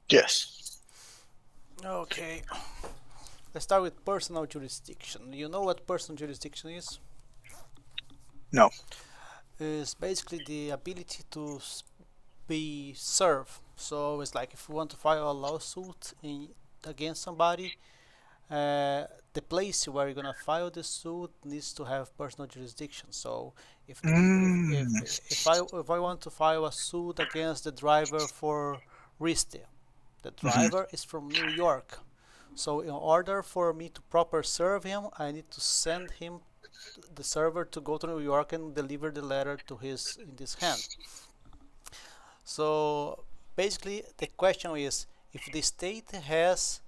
Yes. Okay, let's start with personal jurisdiction. You know what personal jurisdiction is? No. It's basically the ability to be served. So it's like if you want to file a lawsuit against somebody, uh, the place where you're gonna file the suit needs to have personal jurisdiction. So if the Mm. if I want to file a suit against the driver for Riste, the Hmm. driver is from New York. So in order for me to proper serve him, I need to send him the server to go to New York and deliver the letter to his in his hand. So basically, the question is if the state has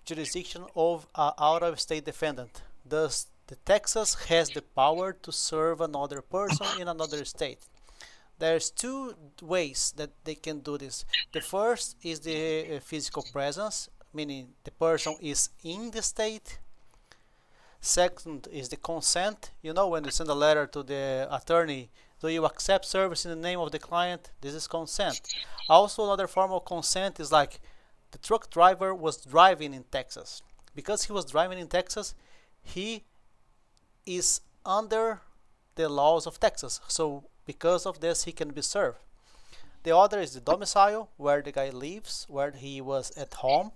jurisdiction of an out-of-state defendant, does the Texas has the power to serve another person in another state? There's two ways that they can do this. The first is the physical presence, meaning the person is in the state. Second is the consent. You know, when you send a letter to the attorney, do you accept service in the name of the client? This is consent. Also, another form of consent is like the truck driver was driving in Texas. Because he was driving in Texas, he is under the laws of Texas. So, because of this, he can be served. The other is the domicile, where the guy lives, where he was at home.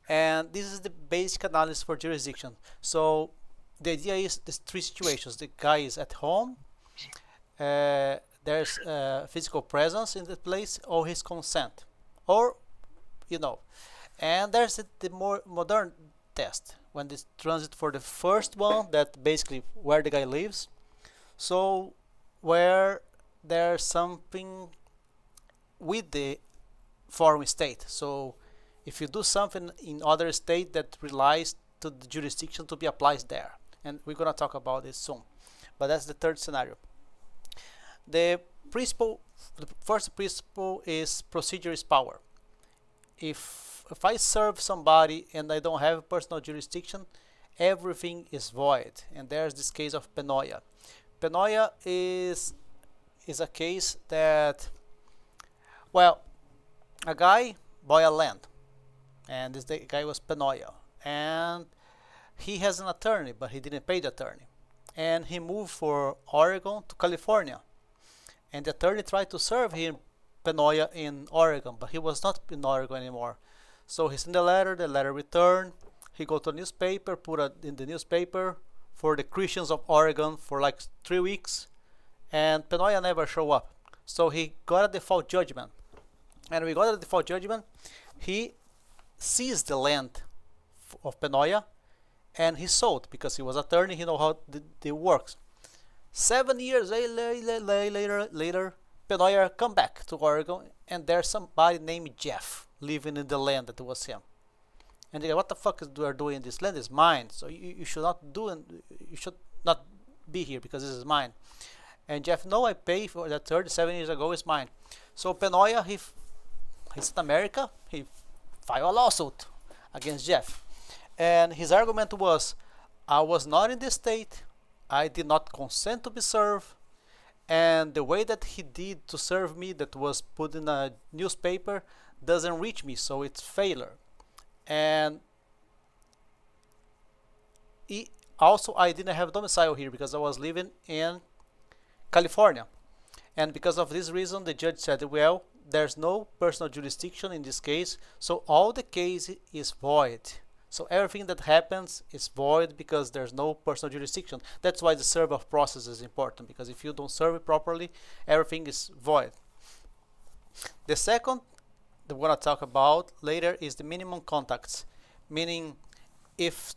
And this is the basic analysis for jurisdiction. So the idea is there's three situations. The guy is at home, there's physical presence in the place, or his consent, or you know. And there's the more modern test when this transit for the first one, that basically where the guy lives. So where there's something with the foreign state. So if you do something in other state that relies to the jurisdiction to be applied there, and we're gonna talk about this soon. But that's the third scenario. The principle, the first principle is procedure is power. If I serve somebody and I don't have personal jurisdiction, everything is void. And there's this case of Penoya. Penoya is a case that, well, a guy bought a land, and this guy was Penoya, and he has an attorney, but he didn't pay the attorney, and he moved from Oregon to California, and the attorney tried to serve him Penoya in Oregon, but he was not in Oregon anymore. So he sent the letter returned. He go to the newspaper, put it in the newspaper for the Christians of Oregon for like 3 weeks, and Penoya never show up. So he got a default judgment, and we got a default judgment. He seized the land of Penoya, and he sold because he was attorney. He know how it works. 7 years later, Penoya come back to Oregon, and there's somebody named Jeff living in the land that was him. And they go, what the fuck is you are doing? This land is mine, so you should not do and you should not be here because this is mine. And Jeff, no, I pay for that 37 years ago is mine. So Penoya, he's in America. He filed a lawsuit against Jeff, and his argument was, I was not in this state. I did not consent to be served, and the way that he did to serve me, that was put in a newspaper, doesn't reach me, so it's failure. And he, also, I didn't have domicile here because I was living in California. And because of this reason, the judge said, well, there's no personal jurisdiction in this case, so all the case is void. So everything that happens is void because there's no personal jurisdiction. That's why the serve of process is important, because if you don't serve it properly, everything is void. The second that we're going to talk about later is the minimum contacts, meaning if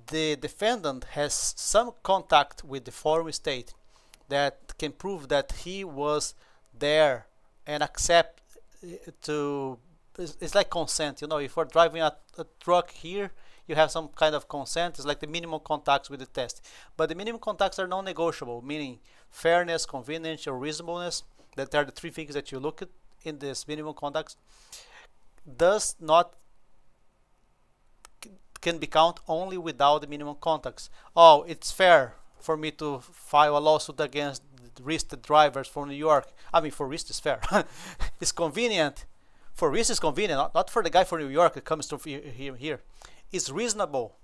the defendant has some contact with the foreign state that can prove that he was there and accept to, it's like consent. If you're driving a truck here, you have some kind of consent. It's like the minimum contacts with the test, but the minimum contacts are non-negotiable, meaning fairness, convenience, or reasonableness, that are the three things that you look at in this minimum contacts, does not can be counted only without the minimum contacts. Oh, it's fair for me to file a lawsuit against the drivers from New York. I mean, for Rist is fair. It's convenient For Reese it's convenient, not for the guy from New York that comes to here. It's reasonable,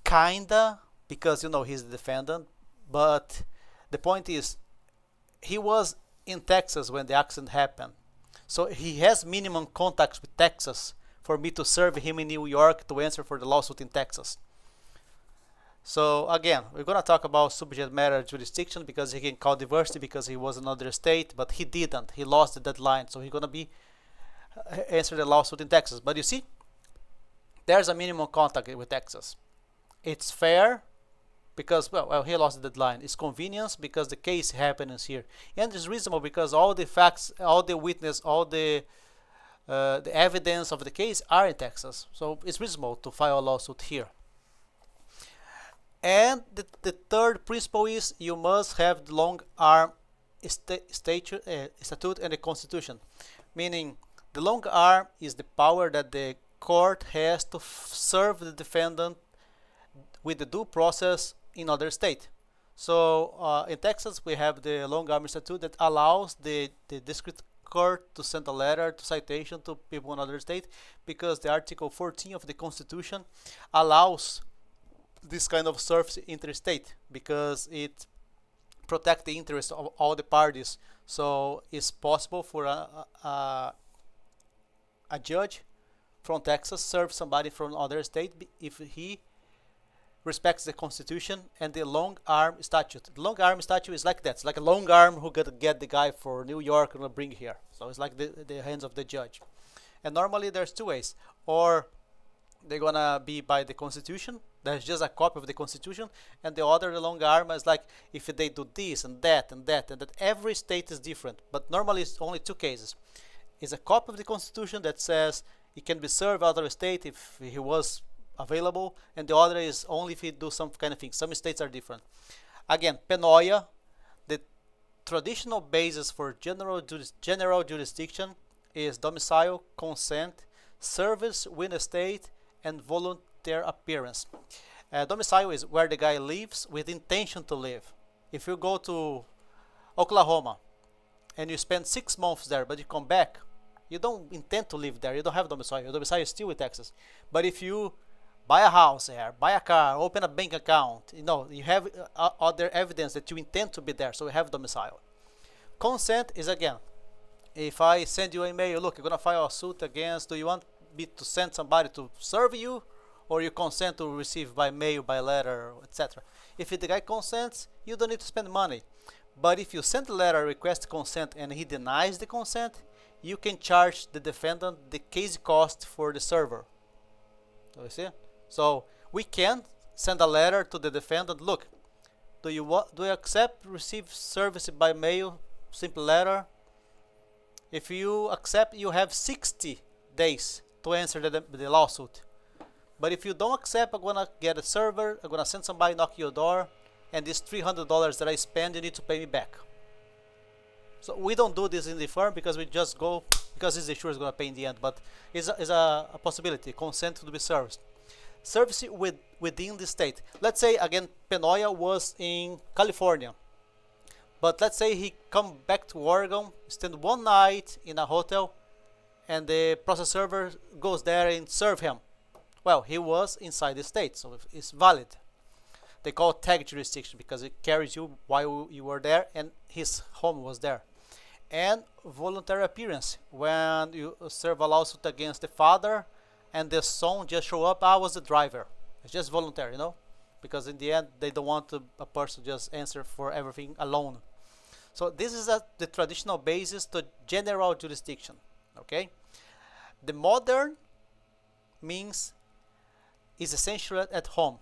kinda, because he's the defendant. But the point is, he was in Texas when the accident happened, so he has minimum contacts with Texas for me to serve him in New York to answer for the lawsuit in Texas. So again, we're gonna talk about subject matter jurisdiction because he can call diversity because he was in another state, but he didn't. He lost the deadline, so he's gonna be answer the lawsuit in Texas. But you see, there's a minimum contact with Texas. It's fair because well he lost the deadline. It's convenience because the case happens here, and it's reasonable because all the facts, all the witness, all the evidence of the case are in Texas. So it's reasonable to file a lawsuit here. And the third principle is you must have the long arm statute and the Constitution, meaning the long arm is the power that the court has to serve the defendant with the due process in other state. So in Texas we have the long arm statute that allows the district court to send a letter to citation to people in other state because the Article 14 of the Constitution allows this kind of service interstate because it protects the interests of all the parties. So it's possible for a judge from Texas serve somebody from other state if he respects the Constitution and the long arm statute. The long arm statute is like that. It's like a long arm who gonna get the guy for New York and bring here. So it's like the hands of the judge. And normally there's two ways. Or they're gonna be by the Constitution. There's just a copy of the Constitution, and the other, the long arm, is like if they do this and that and that and that. Every state is different, but normally it's only two cases. It's a copy of the Constitution that says it can be served out of the state if he was available, and the other is only if he do some kind of thing. Some states are different. Again, Penoia, the traditional basis for general jurisdiction is domicile, consent, service with the state, and volunteer appearance. Domicile is where the guy lives with intention to live. If you go to Oklahoma and you spend 6 months there, but you come back, you don't intend to live there. You don't have domicile. Your domicile is still in Texas. But if you buy a house there, buy a car, open a bank account, you have other evidence that you intend to be there, so you have domicile. Consent is, again, if I send you an email, look, you're gonna file a suit against, do you want me to send somebody to serve you, or you consent to receive by mail, by letter, etc. If the guy consents, you don't need to spend money. But if you send a letter, request consent, and he denies the consent, you can charge the defendant the case cost for the server. So you see? So we can send a letter to the defendant. Look, do you accept receive service by mail? Simple letter. If you accept, you have 60 days to answer the lawsuit. But if you don't accept, I'm gonna get a server. I'm gonna send somebody knock your door, and this $300 that I spend, you need to pay me back. So we don't do this in the firm because we just go because this insurer is gonna pay in the end. But it's a possibility. Consent to be served. Service within the state. Let's say again, Penoia was in California, but let's say he come back to Oregon, spend one night in a hotel, and the process server goes there and serve him. Well, he was inside the state, so it's valid. They call it tag jurisdiction because it carries you while you were there and his home was there. And voluntary appearance, when you serve a lawsuit against the father and the son just show up, I was the driver. It's just voluntary, because in the end they don't want a person just answer for everything alone. So this is the traditional basis to general jurisdiction. Okay, the modern means is essential at home.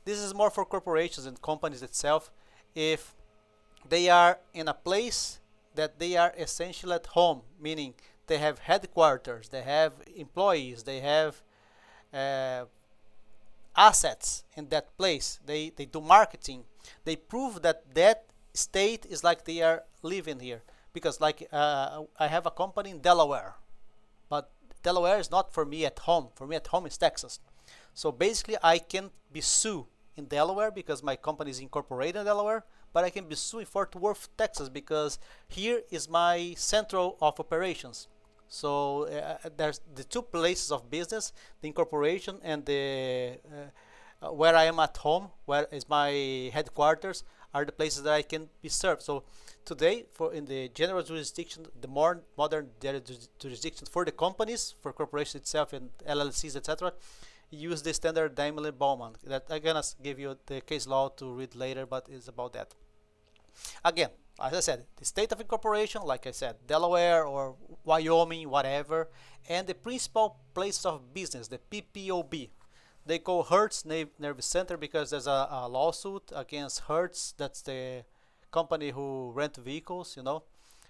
This is more for corporations and companies itself. If they are in a place that they are essential at home, meaning they have headquarters, they have employees, they have assets in that place, they do marketing, they prove that that state is like they are living here. Because like I have a company in Delaware, but Delaware is not for me at home. For me at home is Texas. So basically I can be sued in Delaware because my company is incorporated in Delaware, but I can be sued in Fort Worth, Texas because here is my central of operations. So there's the two places of business, the incorporation and the where I am at home, where is my headquarters, are the places that I can be served. So today, for in the general jurisdiction, the more modern jurisdiction for the companies, for corporation itself and LLCs, etc., use the standard Daimler-Bowman. That I'm gonna give you the case law to read later, but it's about that. Again, as I said, the state of incorporation, like I said, Delaware or Wyoming, whatever, and the principal place of business, the PPOB. They call Hertz Nerve Center because there's a lawsuit against Hertz. That's the company who rent vehicles,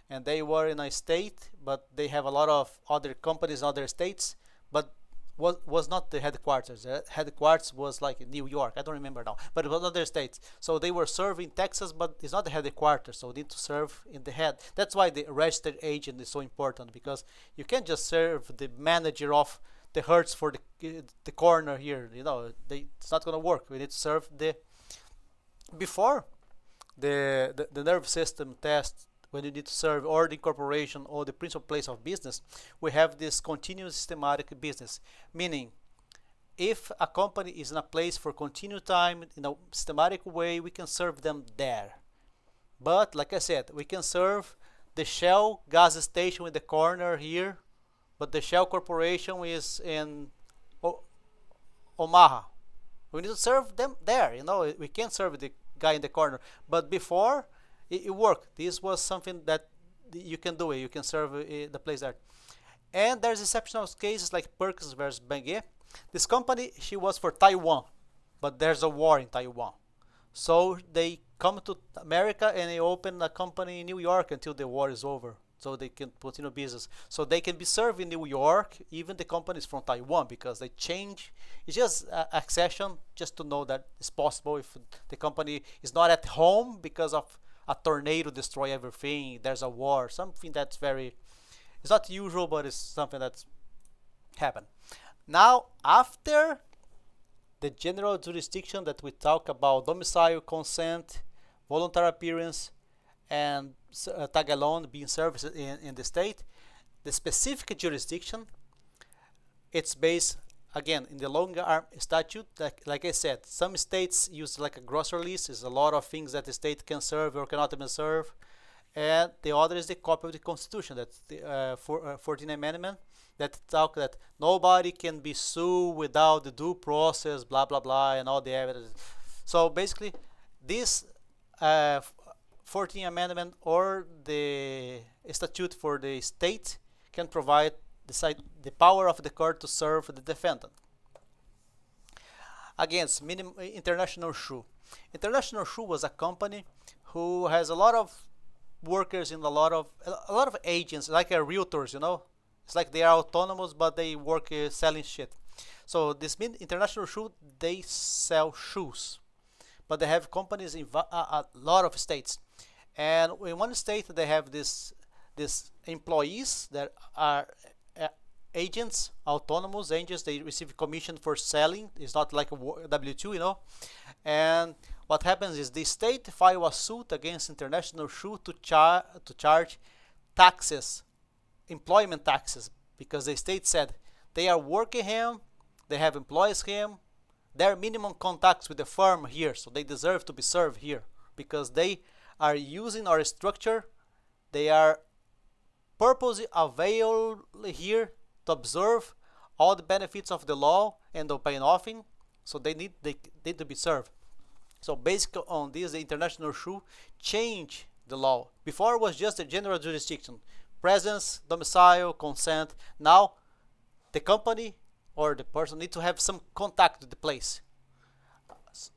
and they were in a state, but they have a lot of other companies in other states, but was not the headquarters. The headquarters was like in New York. I don't remember now, but it was other states. So they were serving Texas, but it's not the headquarters. So they need to serve in the head. That's why the registered agent is so important, because you can't just serve the manager of the Hertz for the corner here. It's not gonna work. We need to serve the before the nerve system test. When you need to serve or the incorporation or the principal place of business, we have this continuous systematic business, meaning if a company is in a place for continued time in a systematic way, we can serve them there. But like I said, we can serve the Shell gas station in the corner here, but the Shell Corporation is in Omaha. We need to serve them there. We can't serve the guy in the corner. But before, it worked. This was something that you can do. You can serve the place there. And there's exceptional cases like Perkins versus Bengay. This company, she was for Taiwan, but there's a war in Taiwan. So they come to America and they open a company in New York until the war is over, so they can continue business. So they can be served in New York, even the companies from Taiwan, because they change. It's just accession, just to know that it's possible if the company is not at home because of a tornado destroy everything, there's a war, something that's it's not usual, but it's something that's happened. Now, after the general jurisdiction that we talk about, domicile, consent, voluntary appearance, and tag alone being serviced in the state, the specific jurisdiction, it's based again in the long arm statute. Like I said, some states use like a gross release. There's a lot of things that the state can serve or cannot even serve, and the other is the copy of the Constitution. That's the 14th Amendment that talk that nobody can be sued without the due process, blah blah blah, and all the evidence. So basically, this 14th Amendment or the statute for the state can provide the power of the court to serve the defendant. Against International Shoe. International Shoe was a company who has a lot of workers in a lot of agents, like realtors. It's like they are autonomous, but they work selling shit. So this International Shoe, they sell shoes, but they have companies in a lot of states. And in one state, they have this employees that are agents, autonomous agents. They receive commission for selling. It's not like a W-2, And what happens is the state file a suit against International Shoe to charge taxes, employment taxes, because the state said they are working him, they have employees him, their minimum contacts with the firm here, so they deserve to be served here because they are using our structure. They are purposely available here to observe all the benefits of the law and to pay nothing, so they need to be served. So basically on this, the International Shoe changed the law. Before it was just a general jurisdiction, presence, domicile, consent. Now the company or the person need to have some contact with the place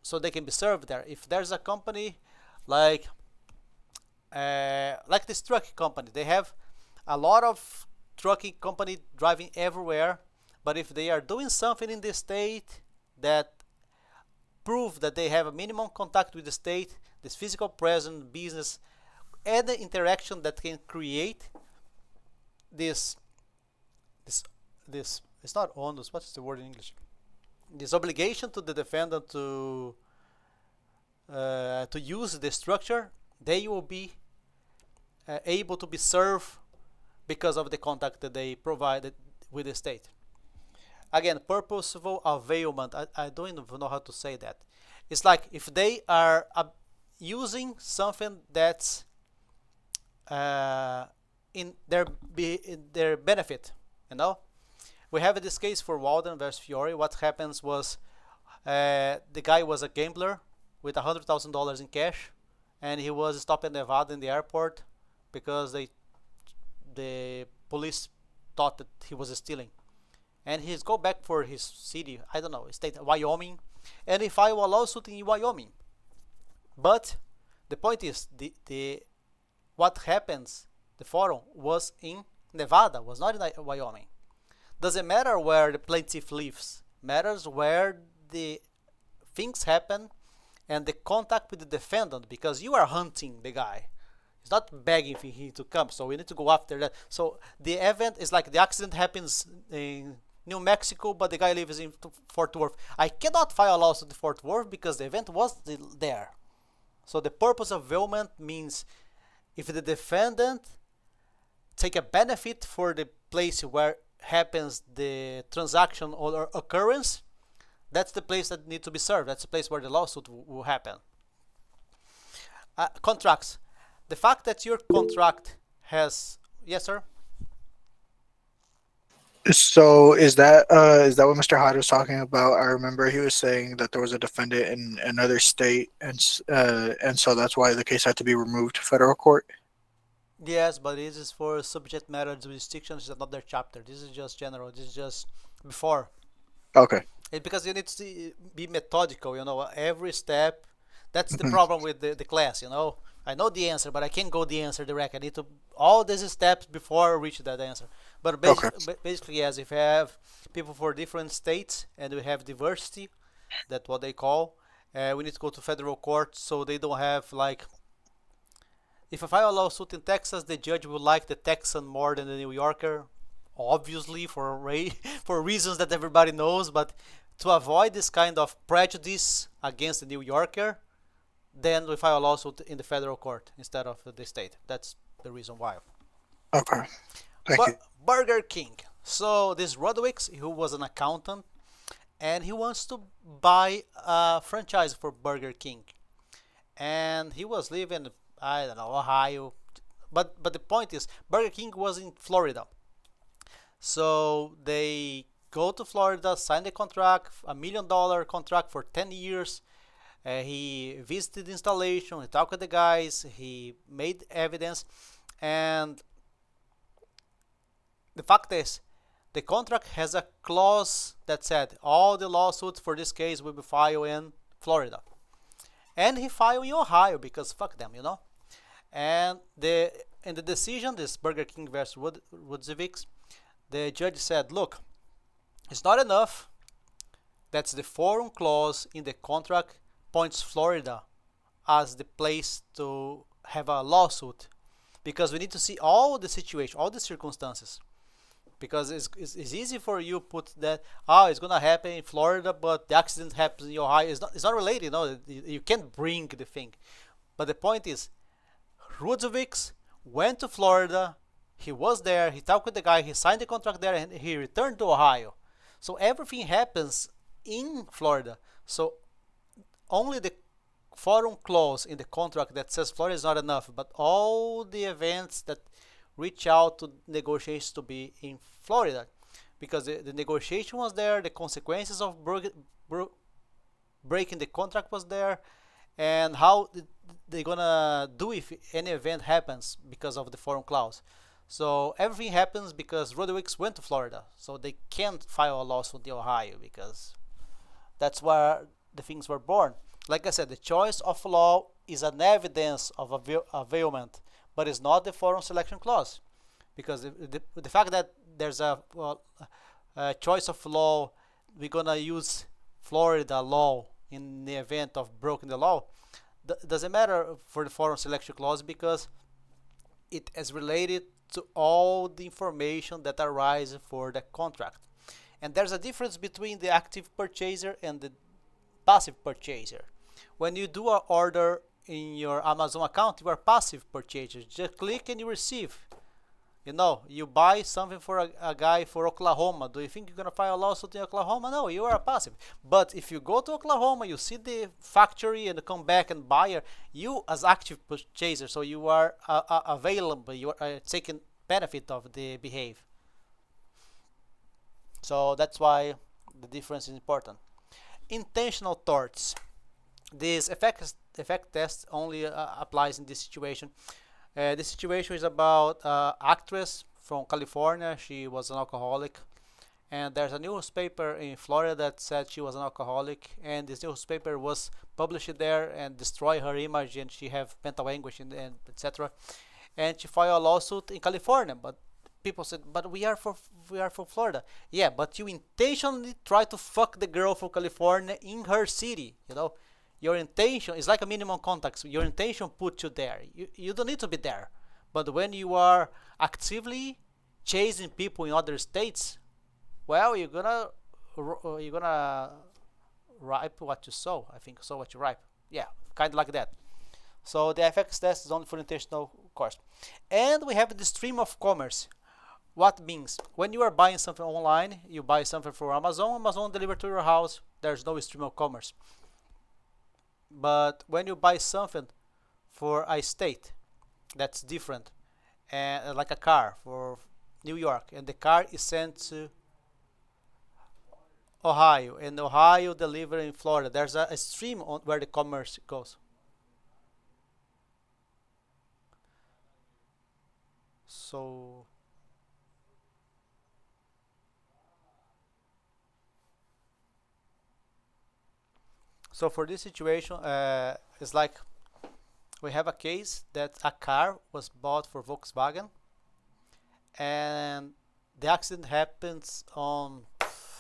so they can be served there. If there's a company like this truck company, they have a lot of trucking company driving everywhere, but if they are doing something in the state that prove that they have a minimum contact with the state, this physical presence, business, and the interaction that can create this it's not onus, what's the word in English, this obligation to the defendant to use the structure, they will be able to be served because of the contact that they provided with the state. Again, purposeful availment. I don't even know how to say that. It's like if they are using something that's uh, in their benefit, you know. We have this case for Walden versus Fiore. What happens was the guy was a gambler with $100,000 in cash, and he was stopped in Nevada in the airport because the police thought that he was stealing. And he's go back for his city, I don't know, state, Wyoming, and he filed a lawsuit in Wyoming. But the point is, the what happens, the forum was in Nevada, was not in Wyoming. Doesn't matter where the plaintiff lives, matters where the things happen and the contact with the defendant, because you are hunting the guy. He's not begging for him to come, so we need to go after that. So the event is like the accident happens in New Mexico, but the guy lives in Fort Worth. I cannot file a lawsuit in Fort Worth because the event was there. So the purpose of availment means if the defendant take a benefit for the place where happens the transaction or occurrence, that's the place that needs to be served. That's the place where the lawsuit will happen. Contracts. The fact that your contract has... Yes, sir? So is that what Mr. Hyde was talking about? I remember he was saying that there was a defendant in another state, and so that's why the case had to be removed to federal court. Yes, but this is for subject matter jurisdiction. It's another chapter. This is just general. This is just before. Okay. Because you need to be methodical, you know, every step. That's the problem with the class, you know. I know the answer, but I can't go the answer direct. I need to all these steps before I reach that answer. But basically, yes, if you have people for different states and we have diversity, that's what they call. We need to go to federal court so they don't have like. If I file a lawsuit in Texas, the judge will like the Texan more than the New Yorker, obviously for for reasons that everybody knows. But to avoid this kind of prejudice against the New Yorker, then we file a lawsuit in the federal court instead of the state. That's the reason why. Okay. Thank you. Burger King. So this Rodwicks, who was an accountant, and he wants to buy a franchise for Burger King. And he was living, I don't know, Ohio. But the point is, Burger King was in Florida. So they go to Florida, sign the contract, $1 million contract for 10 years. He visited the installation, he talked with the guys, he made evidence, and the fact is, the contract has a clause that said all the lawsuits for this case will be filed in Florida. And he filed in Ohio because fuck them, you know. And in the decision, this Burger King versus Woodsvix, the judge said, look, it's not enough. That's the forum clause in the contract points Florida as the place to have a lawsuit, because we need to see all the situation, all the circumstances, because it's easy for you put that it's gonna happen in Florida but the accident happens in Ohio. It's not related, you know. You can't bring the thing. But the point is, Rudzovics went to Florida, he was there, he talked with the guy, he signed the contract there, and he returned to Ohio. So everything happens in Florida. So only the forum clause in the contract that says Florida is not enough, but all the events that reach out to negotiations to be in Florida, because the negotiation was there, the consequences of breaking the contract was there, and how they're gonna do if any event happens because of the forum clause. So everything happens because Rodriguez went to Florida, so they can't file a lawsuit in Ohio because that's where the things were born. Like I said, the choice of law is an evidence of availment, but it's not the forum selection clause, because the fact that there's a choice of law, we're gonna use Florida law in the event of breaking the law, doesn't matter for the forum selection clause, because it is related to all the information that arises for the contract. And there's a difference between the active purchaser and the passive purchaser. When you do an order in your Amazon account, you are passive purchaser. Just click and you receive. You buy something for a guy for Oklahoma. Do you think you're gonna file a lawsuit in Oklahoma? No, you are passive. But if you go to Oklahoma, you see the factory and come back and buyer, you as active purchaser, so you are available. You are taking benefit of the behavior. So that's why the difference is important. Intentional torts. This effect test only applies in this situation. This situation is about actress from California. She was an alcoholic, and there's a newspaper in Florida that said she was an alcoholic, and this newspaper was published there and destroy her image, and she have mental anguish and etc. And she filed a lawsuit in California, but people said, "But we are from Florida." Yeah, but you intentionally try to fuck the girl from California in her city. Your intention is like a minimum contact. Your intention put you there. You don't need to be there. But when you are actively chasing people in other states, well, you're gonna ripe what you sow. I think sow what you ripe. Yeah, kind of like that. So the FX test is only for intentional course. And we have the stream of commerce. What means when you are buying something online, you buy something for Amazon deliver to your house. There's no stream of commerce. But when you buy something for a state, that's different, and like a car for New York, and the car is sent to Ohio, and Ohio deliver in Florida. There's a stream on where the commerce goes. So, so for this situation, it's like we have a case that a car was bought for Volkswagen, and the accident happens on,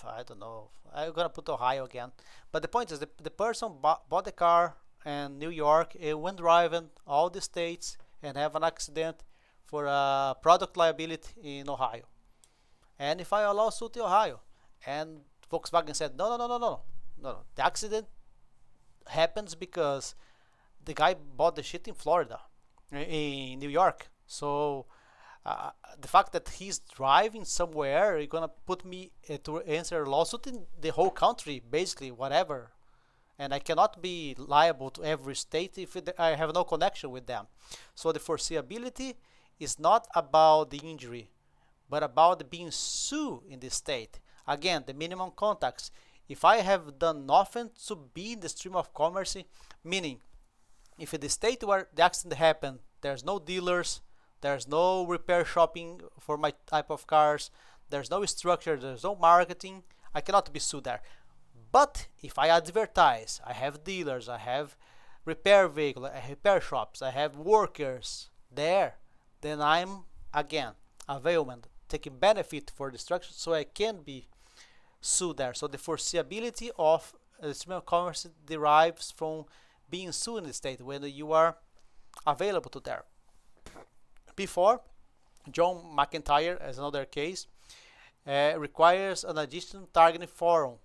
I don't know, I'm gonna put Ohio again, but the point is the person bought the car in New York, and went driving all the states and have an accident for a product liability in Ohio, and he filed a lawsuit in Ohio, and Volkswagen said no, no, no, no, no, no, no. The accident happens because the guy bought the shit in Florida, in New York. So the fact that he's driving somewhere, you're gonna put me to answer a lawsuit in the whole country, basically, whatever. And I cannot be liable to every state if I have no connection with them. So the foreseeability is not about the injury, but about being sued in the state. Again, the minimum contacts. If I have done nothing to be in the stream of commerce, meaning if in the state where the accident happened, there's no dealers, there's no repair shopping for my type of cars, there's no structure, there's no marketing, I cannot be sued there. But if I advertise, I have dealers, I have repair vehicles, I have repair shops, I have workers there, then I'm again availment, taking benefit for the structure, so I can be sued there. So the foreseeability of stream of commerce derives from being sued in the state when you are available to there. Before, John McIntyre, as another case, requires an additional targeting forum.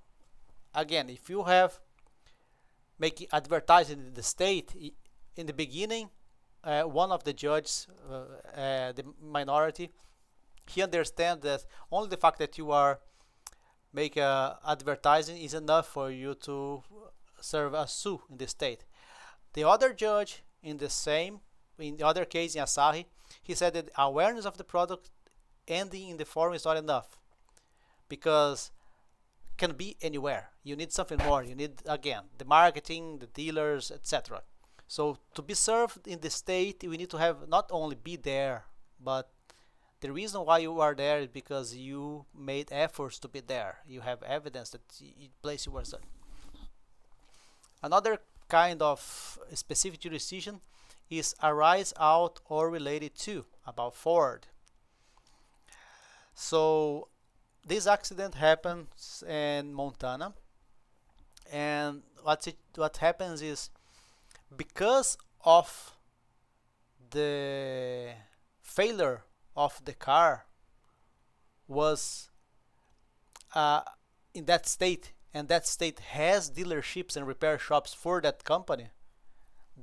Again, if you have making advertising in the state in the beginning, one of the judges, the minority, he understands that only the fact that you are make advertising is enough for you to serve a sue in the state. The other judge in the other case in Asahi, he said that awareness of the product ending in the forum is not enough, because can be anywhere. You need something more. You need, again, the marketing, the dealers, etc. So to be served in the state, we need to have not only be there, but the reason why you are there is because you made efforts to be there. You have evidence that the place you were at. Another kind of specific jurisdiction is arise out or related to, about Ford. So this accident happens in Montana, and what happens is, because of the failure of the car was in that state, and that state has dealerships and repair shops for that company,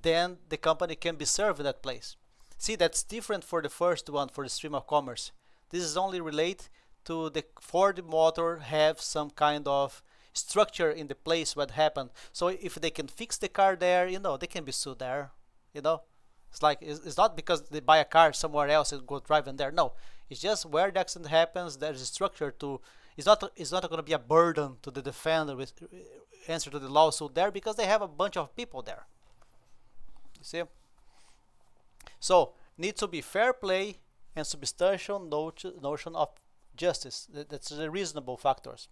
then the company can be served in that place. See, that's different for the first one, for the stream of commerce. This is only related to the Ford motor have some kind of structure in the place what happened. So if they can fix the car there, they can be sued there. You know, it's like it's not because they buy a car somewhere else and go driving there. No, it's just where the accident happens. There's a structure to. It's not going to be a burden to the defender with answer to the lawsuit there because they have a bunch of people there. You see. So needs to be fair play and substantial notion of justice. That's the reasonable factors.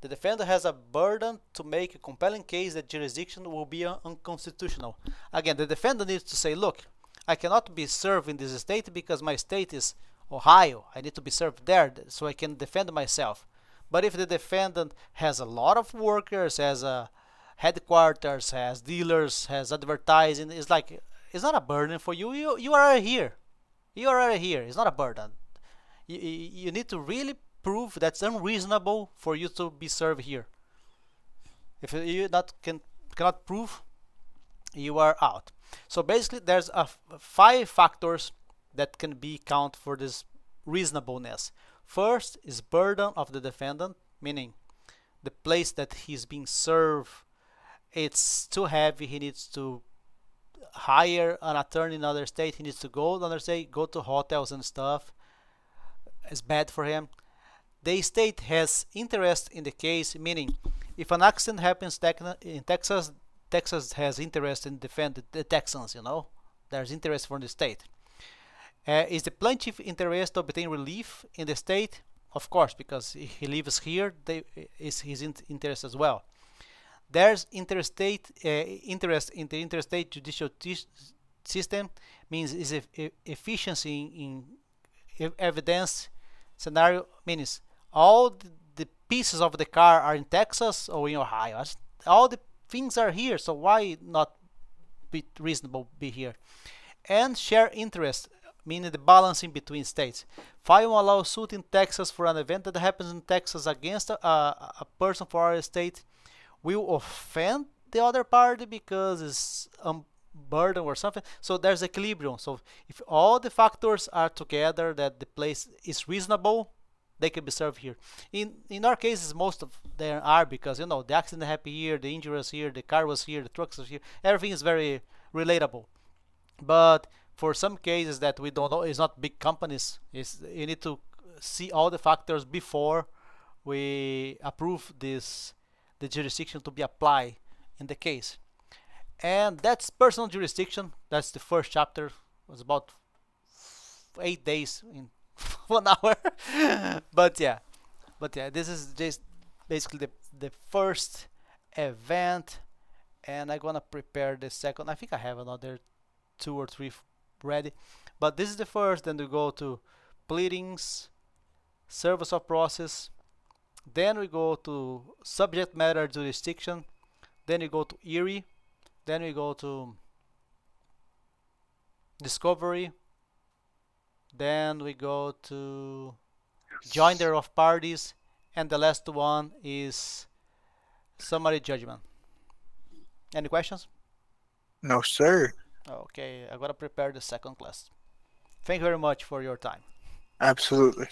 The defendant has a burden to make a compelling case that jurisdiction will be unconstitutional. Again, the defendant needs to say, look, I cannot be served in this state because my state is Ohio. I need to be served there so I can defend myself. But if the defendant has a lot of workers, has a headquarters, has dealers, has advertising, it's not a burden for you. You are here. You are here. It's not a burden. You need to really prove that's unreasonable for you to be served here. If you cannot prove, you are out. So basically, there's 5 factors that can be count for this reasonableness. First is burden of the defendant, meaning the place that he's being served, it's too heavy. He needs to hire an attorney in another state. He needs to go to another state, go to hotels and stuff. It's bad for him. The state has interest in the case, meaning if an accident happens in Texas, Texas has interest in defending the Texans. There's interest from the state. Is the plaintiff interested to obtain relief in the state? Of course, because he lives here, is his interest as well. There's interest in the interstate judicial system, means is efficiency in evidence scenario, means all the pieces of the car are in Texas or in Ohio. All the things are here, so why not be reasonable be here? And share interest, meaning the balancing between states. File a lawsuit in Texas for an event that happens in Texas against a person for our state will offend the other party because it's burden or something. So there's equilibrium. So if all the factors are together that the place is reasonable, they can be served here. In our cases, most of them are because the accident happened here, the injury was here, the car was here, the trucks was here. Everything is very relatable. But for some cases that we don't know, it's not big companies. You need to see all the factors before we approve the jurisdiction to be applied in the case. And that's personal jurisdiction. That's the first chapter. It was about 8 days in 1 hour. but yeah, this is just basically the first event, and I'm gonna prepare the second. I think I have another 2 or 3 ready, but this is the first. Then we go to pleadings, service of process. Then we go to subject matter jurisdiction. Then we go to Erie. Then we go to discovery. Then we go to joinder of parties. And the last one is summary judgment. Any questions? No, sir. Okay, I'm gonna prepare the second class. Thank you very much for your time. Absolutely.